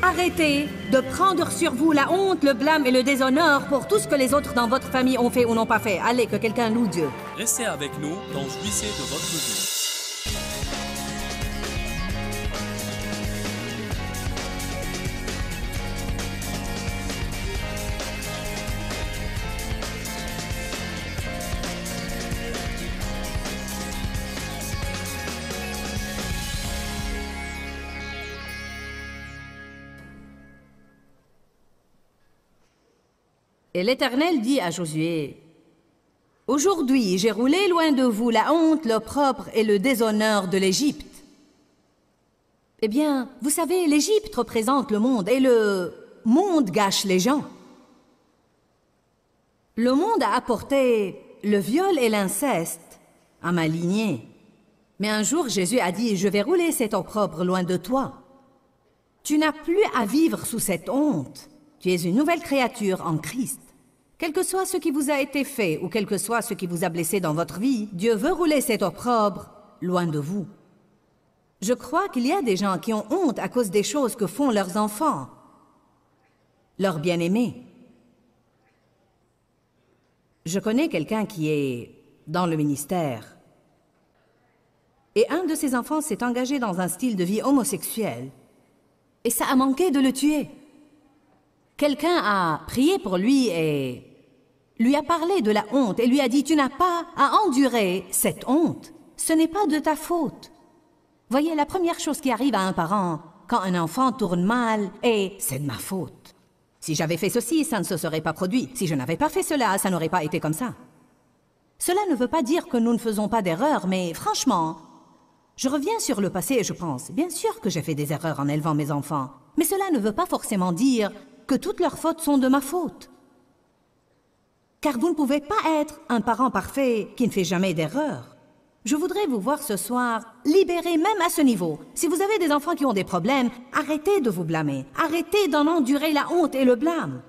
Arrêtez de prendre sur vous la honte, le blâme et le déshonneur pour tout ce que les autres dans votre famille ont fait ou n'ont pas fait. Allez, que quelqu'un loue Dieu. Restez avec nous dans Jouissez de votre vie. Et l'Éternel dit à Josué, « Aujourd'hui, j'ai roulé loin de vous la honte, l'opprobre et le déshonneur de l'Égypte. » Eh bien, vous savez, l'Égypte représente le monde et le monde gâche les gens. Le monde a apporté le viol et l'inceste à ma lignée. Mais un jour, Jésus a dit, « Je vais rouler cet opprobre loin de toi. Tu n'as plus à vivre sous cette honte. Tu es une nouvelle créature en Christ. Quel que soit ce qui vous a été fait ou quel que soit ce qui vous a blessé dans votre vie, Dieu veut rouler cet opprobre loin de vous. » Je crois qu'il y a des gens qui ont honte à cause des choses que font leurs enfants, leurs bien-aimés. Je connais quelqu'un qui est dans le ministère. Et un de ses enfants s'est engagé dans un style de vie homosexuel. Et ça a manqué de le tuer. Quelqu'un a prié pour lui et lui a parlé de la honte et lui a dit « Tu n'as pas à endurer cette honte. Ce n'est pas de ta faute. » Voyez, la première chose qui arrive à un parent quand un enfant tourne mal est « C'est de ma faute. Si j'avais fait ceci, ça ne se serait pas produit. Si je n'avais pas fait cela, ça n'aurait pas été comme ça. » Cela ne veut pas dire que nous ne faisons pas d'erreurs, mais franchement, je reviens sur le passé et je pense, bien sûr que j'ai fait des erreurs en élevant mes enfants, mais cela ne veut pas forcément dire que toutes leurs fautes sont de ma faute. Car vous ne pouvez pas être un parent parfait qui ne fait jamais d'erreur. Je voudrais vous voir ce soir libérés même à ce niveau. Si vous avez des enfants qui ont des problèmes, arrêtez de vous blâmer. Arrêtez d'en endurer la honte et le blâme.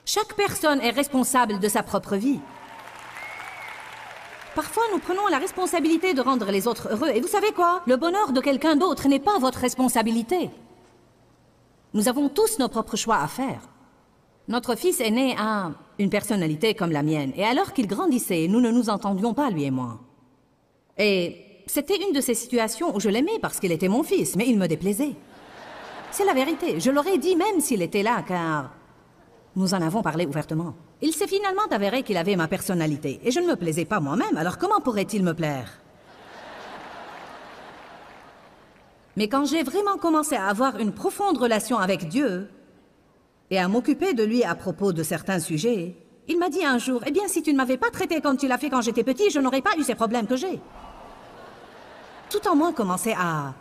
Chaque personne est responsable de sa propre vie. Parfois, nous prenons la responsabilité de rendre les autres heureux. Et vous savez quoi? Le bonheur de quelqu'un d'autre n'est pas votre responsabilité. Nous avons tous nos propres choix à faire. Notre fils aîné a une personnalité comme la mienne. Et alors qu'il grandissait, nous ne nous entendions pas, lui et moi. Et c'était une de ces situations où je l'aimais parce qu'il était mon fils, mais il me déplaisait. C'est la vérité. Je l'aurais dit même s'il était là, car nous en avons parlé ouvertement. Il s'est finalement avéré qu'il avait ma personnalité. Et je ne me plaisais pas moi-même, alors comment pourrait-il me plaire? Mais quand j'ai vraiment commencé à avoir une profonde relation avec Dieu et à m'occuper de lui à propos de certains sujets, il m'a dit un jour, « Eh bien, si tu ne m'avais pas traité comme tu l'as fait quand j'étais petit, je n'aurais pas eu ces problèmes que j'ai. » Tout en moi commençait à...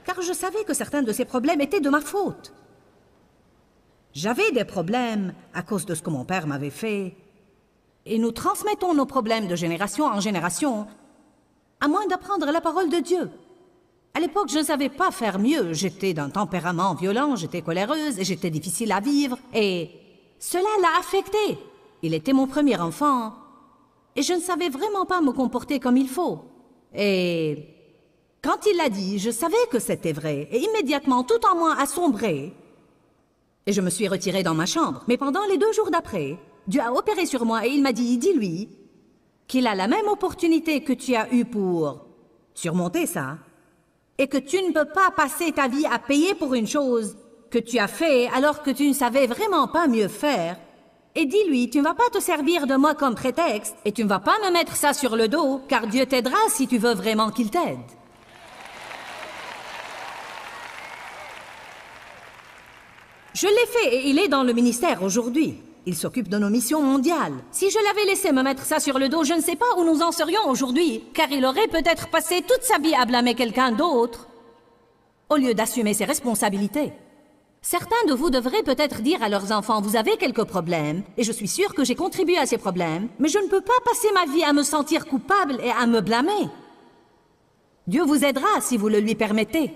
Car je savais que certains de ces problèmes étaient de ma faute. J'avais des problèmes à cause de ce que mon père m'avait fait. Et nous transmettons nos problèmes de génération en génération, à moins d'apprendre la parole de Dieu. À l'époque, je ne savais pas faire mieux. J'étais d'un tempérament violent, j'étais coléreuse et j'étais difficile à vivre. Et cela l'a affecté. Il était mon premier enfant. Et je ne savais vraiment pas me comporter comme il faut. Et quand il l'a dit, je savais que c'était vrai. Et immédiatement, tout en moi a sombré. Et je me suis retirée dans ma chambre. Mais pendant les 2 jours d'après, Dieu a opéré sur moi et il m'a dit, dis-lui qu'il a la même opportunité que tu as eue pour surmonter ça. Et que tu ne peux pas passer ta vie à payer pour une chose que tu as fait alors que tu ne savais vraiment pas mieux faire. Et dis-lui, tu ne vas pas te servir de moi comme prétexte et tu ne vas pas me mettre ça sur le dos, car Dieu t'aidera si tu veux vraiment qu'il t'aide. Je l'ai fait et il est dans le ministère aujourd'hui. Il s'occupe de nos missions mondiales. Si je l'avais laissé me mettre ça sur le dos, je ne sais pas où nous en serions aujourd'hui, car il aurait peut-être passé toute sa vie à blâmer quelqu'un d'autre, au lieu d'assumer ses responsabilités. Certains de vous devraient peut-être dire à leurs enfants, vous avez quelques problèmes, et je suis sûre que j'ai contribué à ces problèmes, mais je ne peux pas passer ma vie à me sentir coupable et à me blâmer. Dieu vous aidera si vous le lui permettez.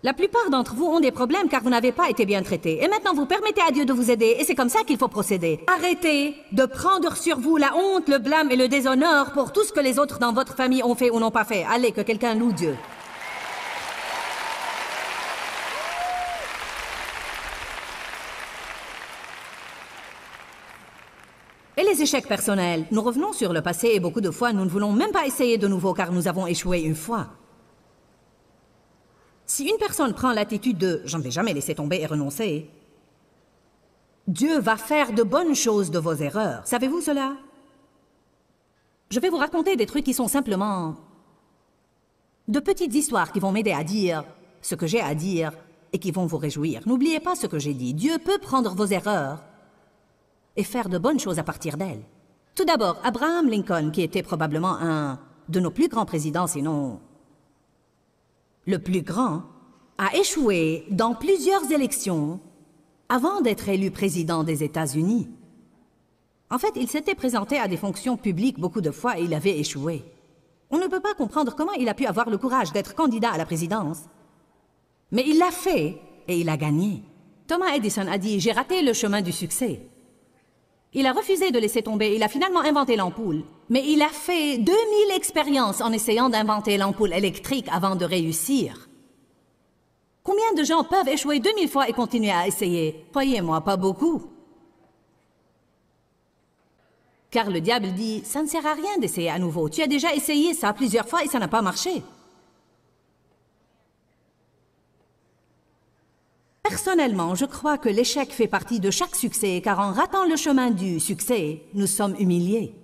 La plupart d'entre vous ont des problèmes car vous n'avez pas été bien traités. Et maintenant, vous permettez à Dieu de vous aider et c'est comme ça qu'il faut procéder. Arrêtez de prendre sur vous la honte, le blâme et le déshonneur pour tout ce que les autres dans votre famille ont fait ou n'ont pas fait. Allez, que quelqu'un loue Dieu. les échecs personnels. Nous revenons sur le passé et beaucoup de fois, nous ne voulons même pas essayer de nouveau car nous avons échoué une fois. Si une personne prend l'attitude de « je ne vais jamais laisser tomber et renoncer », Dieu va faire de bonnes choses de vos erreurs. Savez-vous cela? Je vais vous raconter des trucs qui sont simplement de petites histoires qui vont m'aider à dire ce que j'ai à dire et qui vont vous réjouir. N'oubliez pas ce que j'ai dit. Dieu peut prendre vos erreurs et faire de bonnes choses à partir d'elles. Tout d'abord, Abraham Lincoln, qui était probablement un de nos plus grands présidents, sinon le plus grand, a échoué dans plusieurs élections avant d'être élu président des États-Unis. En fait, il s'était présenté à des fonctions publiques beaucoup de fois et il avait échoué. On ne peut pas comprendre comment il a pu avoir le courage d'être candidat à la présidence. Mais il l'a fait et il a gagné. Thomas Edison a dit « J'ai raté le chemin du succès ». Il a refusé de laisser tomber, il a finalement inventé l'ampoule. Mais il a fait 2000 expériences en essayant d'inventer l'ampoule électrique avant de réussir. Combien de gens peuvent échouer 2000 fois et continuer à essayer? Croyez-moi, pas beaucoup. Car le diable dit, ça ne sert à rien d'essayer à nouveau. Tu as déjà essayé ça plusieurs fois et ça n'a pas marché. Personnellement, je crois que l'échec fait partie de chaque succès, car en ratant le chemin du succès, nous sommes humiliés.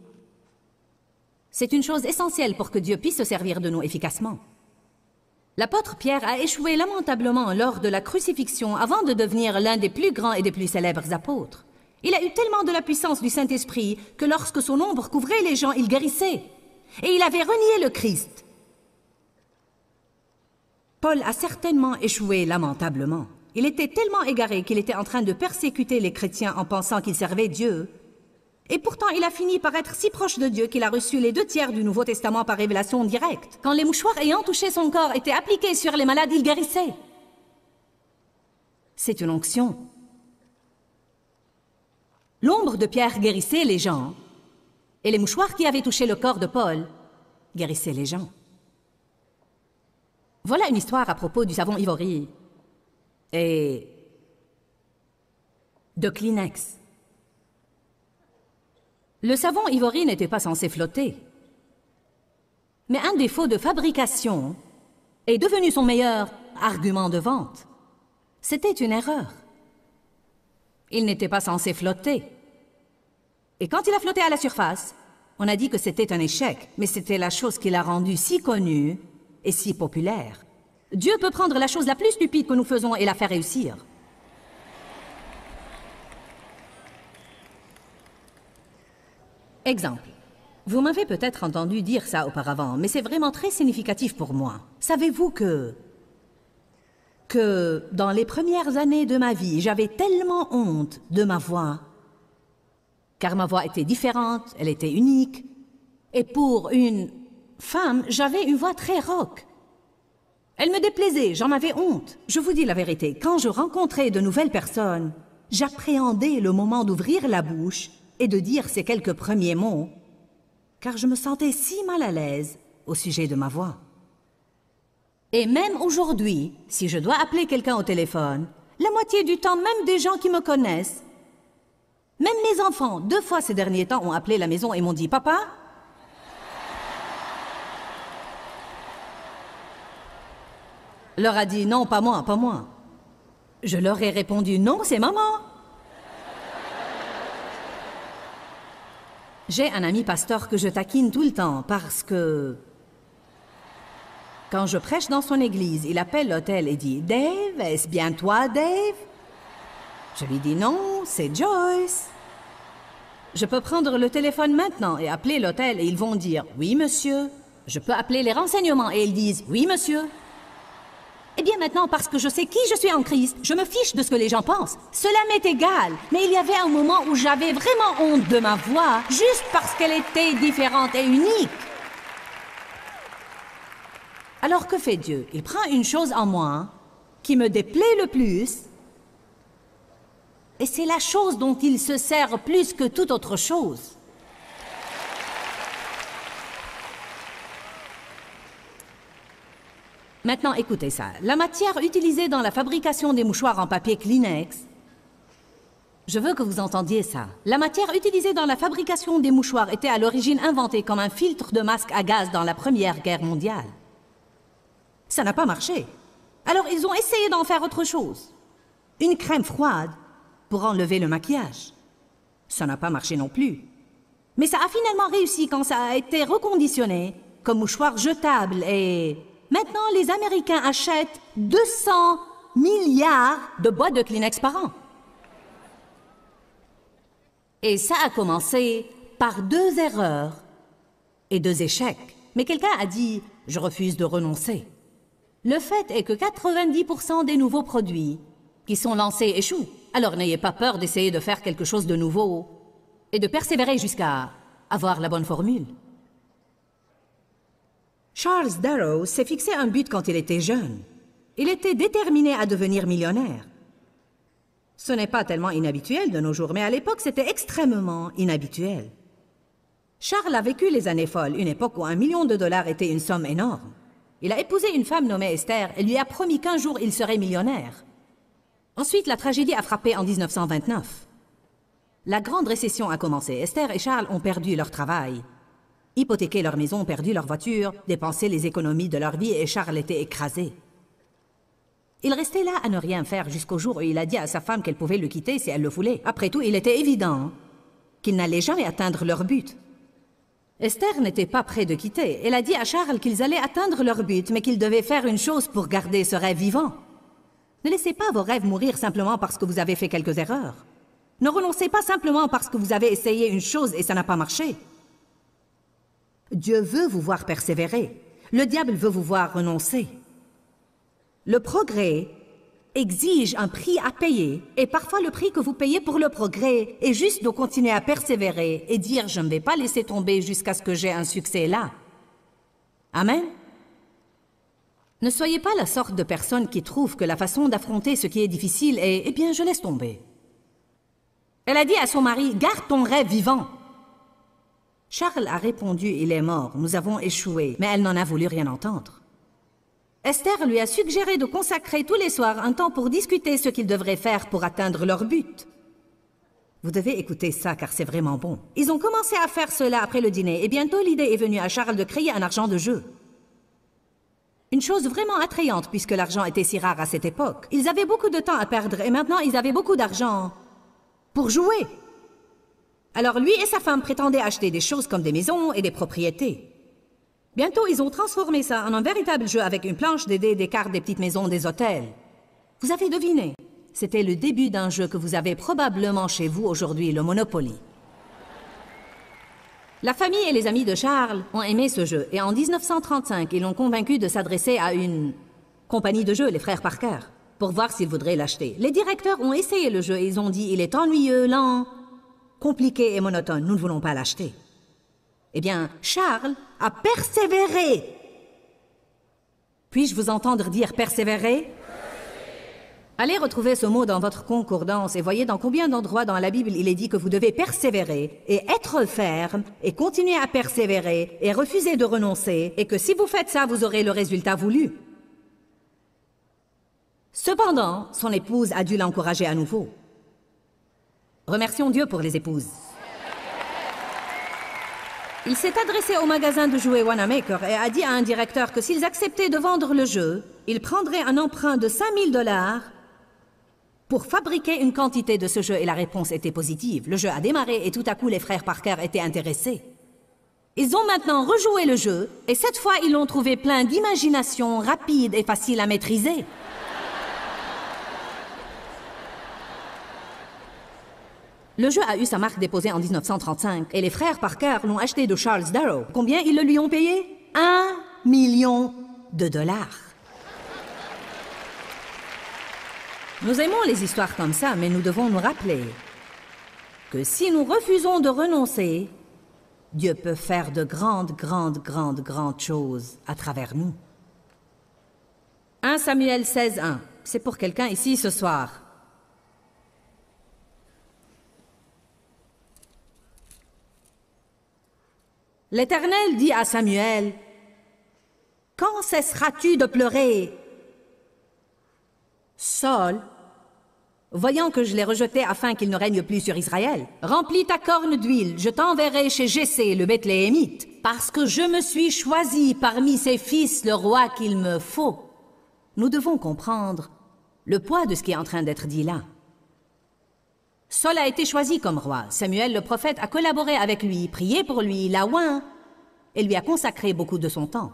C'est une chose essentielle pour que Dieu puisse se servir de nous efficacement. L'apôtre Pierre a échoué lamentablement lors de la crucifixion avant de devenir l'un des plus grands et des plus célèbres apôtres. Il a eu tellement de la puissance du Saint-Esprit que lorsque son ombre couvrait les gens, il guérissait. Et il avait renié le Christ. Paul a certainement échoué lamentablement. Il était tellement égaré qu'il était en train de persécuter les chrétiens en pensant qu'il servait Dieu. Et pourtant, il a fini par être si proche de Dieu qu'il a reçu les 2/3 du Nouveau Testament par révélation directe. Quand les mouchoirs ayant touché son corps étaient appliqués sur les malades, il guérissait. C'est une onction. L'ombre de Pierre guérissait les gens, et les mouchoirs qui avaient touché le corps de Paul guérissaient les gens. Voilà une histoire à propos du savon Ivory et de Kleenex. Le savon Ivory n'était pas censé flotter, mais un défaut de fabrication est devenu son meilleur argument de vente. C'était une erreur. Il n'était pas censé flotter. Et quand il a flotté à la surface, on a dit que c'était un échec, mais c'était la chose qui l'a rendu si connu et si populaire. Dieu peut prendre la chose la plus stupide que nous faisons et la faire réussir. Exemple. Vous m'avez peut-être entendu dire ça auparavant, mais c'est vraiment très significatif pour moi. Savez-vous que dans les premières années de ma vie, j'avais tellement honte de ma voix, car ma voix était différente, elle était unique, et pour une femme, j'avais une voix très rock. Elle me déplaisait, j'en avais honte. Je vous dis la vérité, quand je rencontrais de nouvelles personnes, j'appréhendais le moment d'ouvrir la bouche et de dire ces quelques premiers mots, car je me sentais si mal à l'aise au sujet de ma voix. Et même aujourd'hui, si je dois appeler quelqu'un au téléphone, la moitié du temps, même des gens qui me connaissent, même mes enfants, 2 fois ces derniers temps, ont appelé la maison et m'ont dit « Papa ?» leur a dit « Non, pas moi, pas moi. » Je leur ai répondu « Non, c'est maman. » J'ai un ami pasteur que je taquine tout le temps parce que quand je prêche dans son église, il appelle l'hôtel et dit « Dave, est-ce bien toi, Dave ?» Je lui dis « Non, c'est Joyce. » Je peux prendre le téléphone maintenant et appeler l'hôtel et ils vont dire « Oui, monsieur. » Je peux appeler les renseignements et ils disent « Oui, monsieur. » Eh bien maintenant, parce que je sais qui je suis en Christ, je me fiche de ce que les gens pensent. Cela m'est égal, mais il y avait un moment où j'avais vraiment honte de ma voix, juste parce qu'elle était différente et unique. Alors que fait Dieu? Il prend une chose en moi qui me déplaît le plus, et c'est la chose dont il se sert plus que toute autre chose. Maintenant, écoutez ça. La matière utilisée dans la fabrication des mouchoirs en papier Kleenex Je veux que vous entendiez ça. La matière utilisée dans la fabrication des mouchoirs était à l'origine inventée comme un filtre de masque à gaz dans la Première Guerre mondiale. Ça n'a pas marché. Alors ils ont essayé d'en faire autre chose. Une crème froide pour enlever le maquillage. Ça n'a pas marché non plus. Mais ça a finalement réussi quand ça a été reconditionné comme mouchoir jetable et... Maintenant, les Américains achètent 200 milliards de boîtes de Kleenex par an. Et ça a commencé par 2 erreurs et 2 échecs. Mais quelqu'un a dit « je refuse de renoncer ». Le fait est que 90% des nouveaux produits qui sont lancés échouent. Alors n'ayez pas peur d'essayer de faire quelque chose de nouveau et de persévérer jusqu'à avoir la bonne formule. Charles Darrow s'est fixé un but quand il était jeune. Il était déterminé à devenir millionnaire. Ce n'est pas tellement inhabituel de nos jours, mais à l'époque, c'était extrêmement inhabituel. Charles a vécu les années folles, une époque où $1 million était une somme énorme. Il a épousé une femme nommée Esther et lui a promis qu'un jour il serait millionnaire. Ensuite, la tragédie a frappé en 1929. La grande récession a commencé. Esther et Charles ont perdu leur travail, hypothéqué leur maison, perdu leur voiture, dépensé les économies de leur vie et Charles était écrasé. Il restait là à ne rien faire jusqu'au jour où il a dit à sa femme qu'elle pouvait le quitter si elle le voulait. Après tout, il était évident qu'ils n'allaient jamais atteindre leur but. Esther n'était pas près de quitter. Elle a dit à Charles qu'ils allaient atteindre leur but, mais qu'ils devaient faire une chose pour garder ce rêve vivant. Ne laissez pas vos rêves mourir simplement parce que vous avez fait quelques erreurs. Ne renoncez pas simplement parce que vous avez essayé une chose et ça n'a pas marché. Dieu veut vous voir persévérer. Le diable veut vous voir renoncer. Le progrès exige un prix à payer, et parfois le prix que vous payez pour le progrès est juste de continuer à persévérer et dire « je ne vais pas laisser tomber jusqu'à ce que j'ai un succès là ». Amen. Ne soyez pas la sorte de personne qui trouve que la façon d'affronter ce qui est difficile est « eh bien, je laisse tomber ». Elle a dit à son mari « garde ton rêve vivant ». Charles a répondu « il est mort, nous avons échoué », mais elle n'en a voulu rien entendre. Esther lui a suggéré de consacrer tous les soirs un temps pour discuter ce qu'ils devraient faire pour atteindre leur but. Vous devez écouter ça car c'est vraiment bon. Ils ont commencé à faire cela après le dîner et bientôt l'idée est venue à Charles de créer un argent de jeu. Une chose vraiment attrayante puisque l'argent était si rare à cette époque. Ils avaient beaucoup de temps à perdre et maintenant ils avaient beaucoup d'argent pour jouer. Alors lui et sa femme prétendaient acheter des choses comme des maisons et des propriétés. Bientôt, ils ont transformé ça en un véritable jeu avec une planche, des dés, des cartes, des petites maisons, des hôtels. Vous avez deviné, c'était le début d'un jeu que vous avez probablement chez vous aujourd'hui, le Monopoly. La famille et les amis de Charles ont aimé ce jeu et en 1935, ils l'ont convaincu de s'adresser à une compagnie de jeux, les frères Parker, pour voir s'ils voudraient l'acheter. Les directeurs ont essayé le jeu et ils ont dit « il est ennuyeux, lent, compliqué et monotone, nous ne voulons pas l'acheter ». Eh bien, Charles a persévéré. Puis-je vous entendre dire persévérer? Allez retrouver ce mot dans votre concordance et voyez dans combien d'endroits dans la Bible il est dit que vous devez persévérer et être ferme et continuer à persévérer et refuser de renoncer et que si vous faites ça, vous aurez le résultat voulu. Cependant, son épouse a dû l'encourager à nouveau. Remercions Dieu pour les épouses. Il s'est adressé au magasin de jouets Wanamaker et a dit à un directeur que s'ils acceptaient de vendre le jeu, il prendrait un emprunt de $5000 pour fabriquer une quantité de ce jeu et la réponse était positive. Le jeu a démarré et tout à coup les frères Parker étaient intéressés. Ils ont maintenant rejoué le jeu et cette fois ils l'ont trouvé plein d'imagination, rapide et facile à maîtriser. Le jeu a eu sa marque déposée en 1935 et les frères Parker l'ont acheté de Charles Darrow. Combien ils le lui ont payé? $1 million. Nous aimons les histoires comme ça, mais nous devons nous rappeler que si nous refusons de renoncer, Dieu peut faire de grandes choses à travers nous. 1 Samuel 16:1. C'est pour quelqu'un ici ce soir. L'Éternel dit à Samuel, « Quand cesseras-tu de pleurer? Saul voyant que je l'ai rejeté afin qu'il ne règne plus sur Israël. Remplis ta corne d'huile, je t'enverrai chez Jessé, le Bethléemite, parce que je me suis choisi parmi ses fils le roi qu'il me faut. Nous devons comprendre le poids de ce qui est en train d'être dit là. Saul a été choisi comme roi. Samuel, le prophète, a collaboré avec lui, prié pour lui, l'a oint et lui a consacré beaucoup de son temps.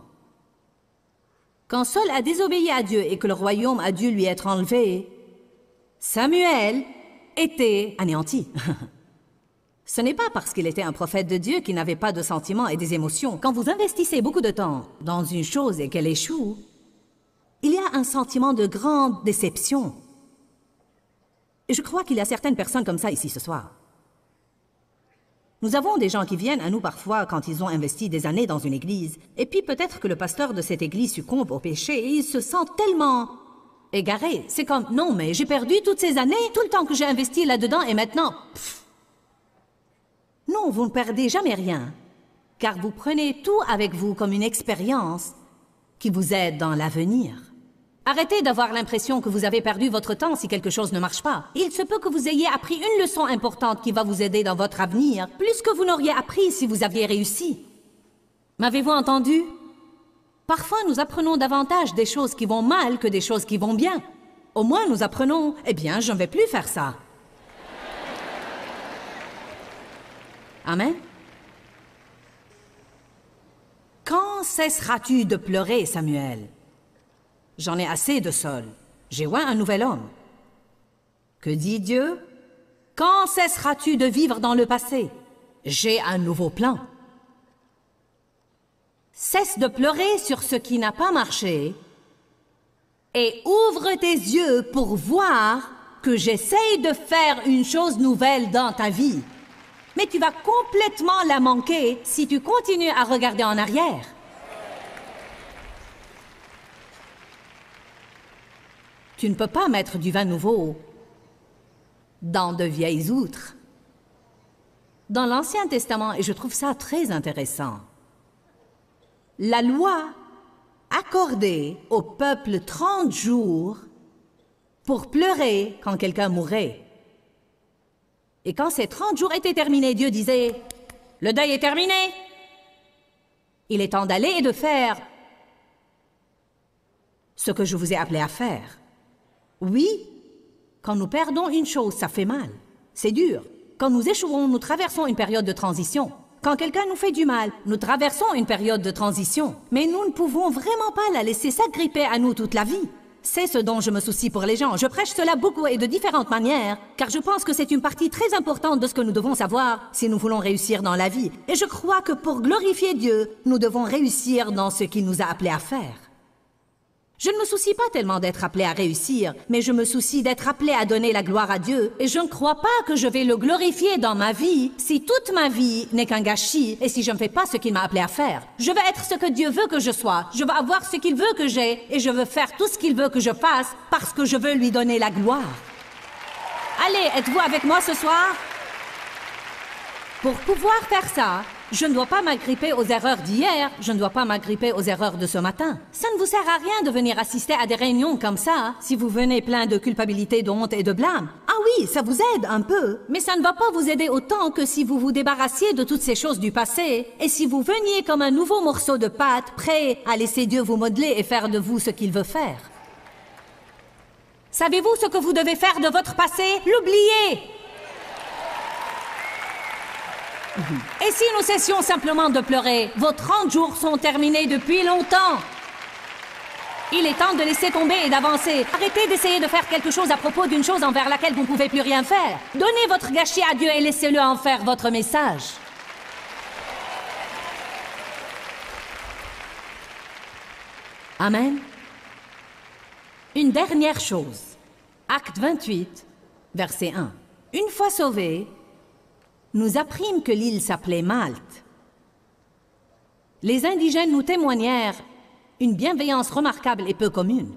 Quand Saul a désobéi à Dieu et que le royaume a dû lui être enlevé, Samuel était anéanti. Ce n'est pas parce qu'il était un prophète de Dieu qu'il n'avait pas de sentiments et des émotions. Quand vous investissez beaucoup de temps dans une chose et qu'elle échoue, il y a un sentiment de grande déception. Et je crois qu'il y a certaines personnes comme ça ici ce soir. Nous avons des gens qui viennent à nous parfois quand ils ont investi des années dans une église, et puis peut-être que le pasteur de cette église succombe au péché et ils se sentent tellement égarés. C'est comme, non mais j'ai perdu toutes ces années, tout le temps que j'ai investi là-dedans et maintenant... Pff. Non, vous ne perdez jamais rien, car vous prenez tout avec vous comme une expérience qui vous aide dans l'avenir. Arrêtez d'avoir l'impression que vous avez perdu votre temps si quelque chose ne marche pas. Il se peut que vous ayez appris une leçon importante qui va vous aider dans votre avenir, plus que vous n'auriez appris si vous aviez réussi. M'avez-vous entendu? Parfois, nous apprenons davantage des choses qui vont mal que des choses qui vont bien. Au moins, nous apprenons, eh bien, je ne vais plus faire ça. Amen. Quand cesseras-tu de pleurer, Samuel? J'en ai assez de Saul. J'ai oint un nouvel homme. Que dit Dieu? Quand cesseras-tu de vivre dans le passé? J'ai un nouveau plan. Cesse de pleurer sur ce qui n'a pas marché et ouvre tes yeux pour voir que j'essaye de faire une chose nouvelle dans ta vie. Mais tu vas complètement la manquer si tu continues à regarder en arrière. Tu ne peux pas mettre du vin nouveau dans de vieilles outres. Dans l'Ancien Testament, et je trouve ça très intéressant, la loi accordait au peuple 30 jours pour pleurer quand quelqu'un mourait. Et quand ces 30 jours étaient terminés, Dieu disait, « Le deuil est terminé. Il est temps d'aller et de faire ce que je vous ai appelé à faire. » Oui, quand nous perdons une chose, ça fait mal. C'est dur. Quand nous échouons, nous traversons une période de transition. Quand quelqu'un nous fait du mal, nous traversons une période de transition. Mais nous ne pouvons vraiment pas la laisser s'agripper à nous toute la vie. C'est ce dont je me soucie pour les gens. Je prêche cela beaucoup et de différentes manières, car je pense que c'est une partie très importante de ce que nous devons savoir si nous voulons réussir dans la vie. Et je crois que pour glorifier Dieu, nous devons réussir dans ce qu'il nous a appelés à faire. Je ne me soucie pas tellement d'être appelé à réussir, mais je me soucie d'être appelé à donner la gloire à Dieu. Et je ne crois pas que je vais le glorifier dans ma vie si toute ma vie n'est qu'un gâchis et si je ne fais pas ce qu'il m'a appelé à faire. Je veux être ce que Dieu veut que je sois. Je veux avoir ce qu'il veut que j'ai et je veux faire tout ce qu'il veut que je fasse parce que je veux lui donner la gloire. Allez, êtes-vous avec moi ce soir? Pour pouvoir faire ça, je ne dois pas m'agripper aux erreurs d'hier, je ne dois pas m'agripper aux erreurs de ce matin. Ça ne vous sert à rien de venir assister à des réunions comme ça, si vous venez plein de culpabilité, de honte et de blâme. Ah oui, ça vous aide un peu, mais ça ne va pas vous aider autant que si vous vous débarrassiez de toutes ces choses du passé, et si vous veniez comme un nouveau morceau de pâte, prêt à laisser Dieu vous modeler et faire de vous ce qu'il veut faire. Savez-vous ce que vous devez faire de votre passé? L'oublier! Et si nous cessions simplement de pleurer? Vos 30 jours sont terminés depuis longtemps. Il est temps de laisser tomber et d'avancer. Arrêtez d'essayer de faire quelque chose à propos d'une chose envers laquelle vous ne pouvez plus rien faire. Donnez votre gâchis à Dieu et laissez-le en faire votre message. Amen. Une dernière chose. Acte 28, verset 1. Une fois sauvés, nous apprîmes que l'île s'appelait Malte. Les indigènes nous témoignèrent une bienveillance remarquable et peu commune.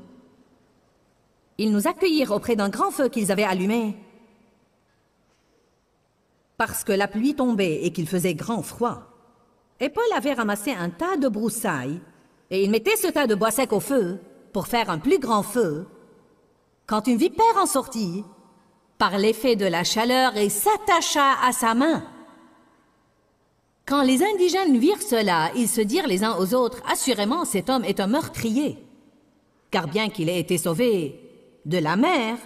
Ils nous accueillirent auprès d'un grand feu qu'ils avaient allumé parce que la pluie tombait et qu'il faisait grand froid. Et Paul avait ramassé un tas de broussailles et il mettait ce tas de bois sec au feu pour faire un plus grand feu. Quand une vipère en sortit, par l'effet de la chaleur et s'attacha à sa main. Quand les indigènes virent cela, ils se dirent les uns aux autres, « Assurément, cet homme est un meurtrier. » Car bien qu'il ait été sauvé de la mer,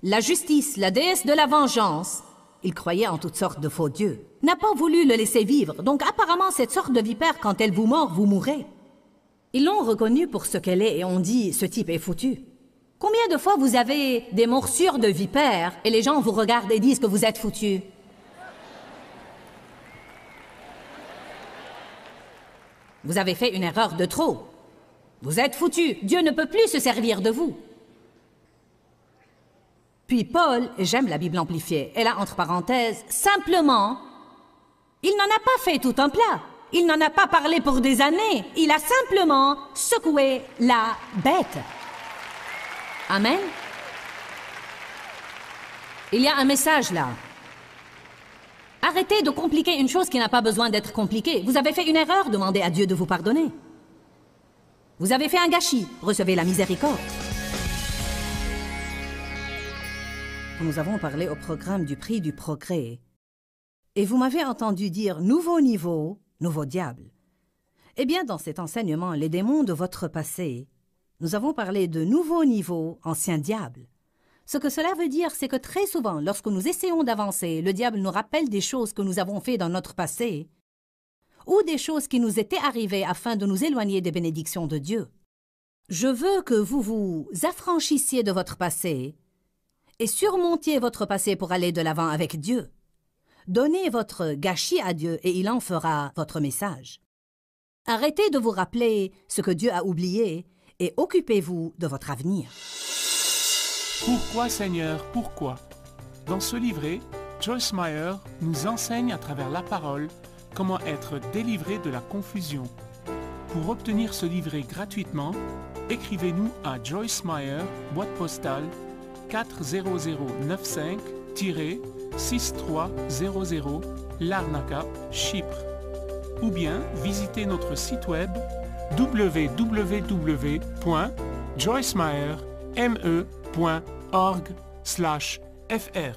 la justice, la déesse de la vengeance, il croyait en toutes sortes de faux dieux, n'a pas voulu le laisser vivre. Donc apparemment, cette sorte de vipère, quand elle vous mord, vous mourrez. Ils l'ont reconnue pour ce qu'elle est et ont dit, « Ce type est foutu. » Combien de fois vous avez des morsures de vipères et les gens vous regardent et disent que vous êtes foutu? Vous avez fait une erreur de trop. Vous êtes foutu. Dieu ne peut plus se servir de vous. Puis Paul, et j'aime la Bible amplifiée, elle a entre parenthèses, simplement, il n'en a pas fait tout un plat. Il n'en a pas parlé pour des années. Il a simplement secoué la bête. Amen. Il y a un message là. Arrêtez de compliquer une chose qui n'a pas besoin d'être compliquée. Vous avez fait une erreur, demandez à Dieu de vous pardonner. Vous avez fait un gâchis, recevez la miséricorde. Nous avons parlé au programme du prix du progrès. Et vous m'avez entendu dire « nouveau niveau, nouveau diable ». Eh bien, dans cet enseignement, les démons de votre passé, nous avons parlé de nouveau niveau, ancien diable. Ce que cela veut dire, c'est que très souvent, lorsque nous essayons d'avancer, le diable nous rappelle des choses que nous avons faites dans notre passé ou des choses qui nous étaient arrivées afin de nous éloigner des bénédictions de Dieu. Je veux que vous vous affranchissiez de votre passé et surmontiez votre passé pour aller de l'avant avec Dieu. Donnez votre gâchis à Dieu et il en fera votre message. Arrêtez de vous rappeler ce que Dieu a oublié et occupez-vous de votre avenir. Pourquoi Seigneur, pourquoi? Dans ce livret, Joyce Meyer nous enseigne à travers la parole comment être délivré de la confusion. Pour obtenir ce livret gratuitement, écrivez-nous à Joyce Meyer, boîte postale 40095-6300 Larnaca, Chypre. Ou bien visitez notre site web www.joycemeyer.org/fr.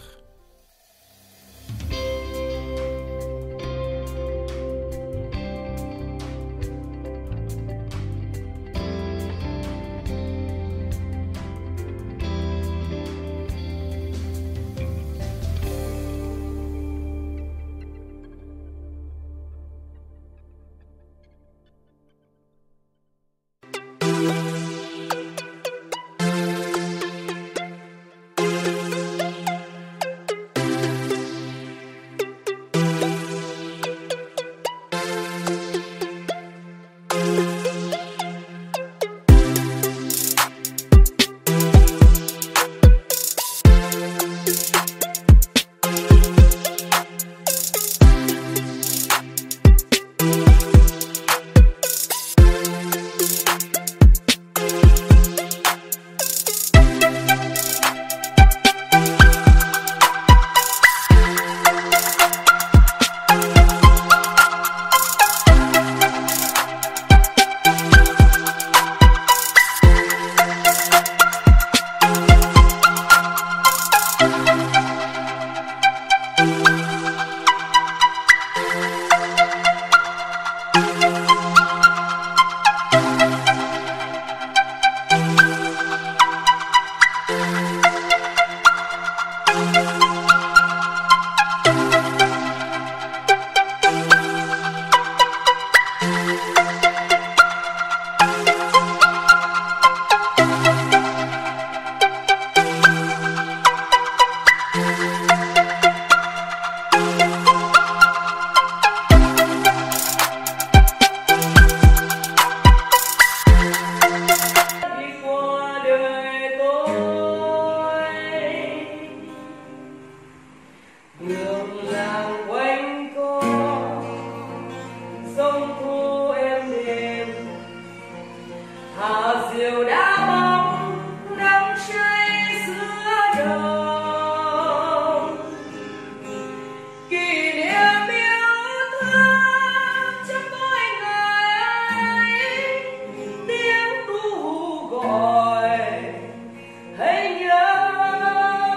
Hãy nhớ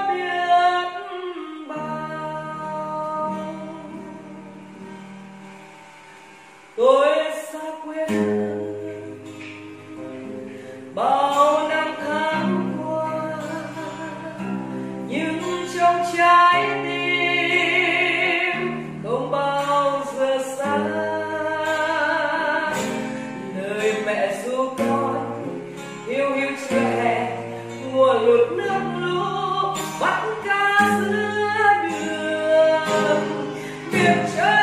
biết tôi xa quê hương bao năm tháng qua, nhưng trong trái tim không bao giờ xa. Lời mẹ ru con hiu hiu trẻ, mùa lụt nước lũ bắt cá giữa đường, biển trời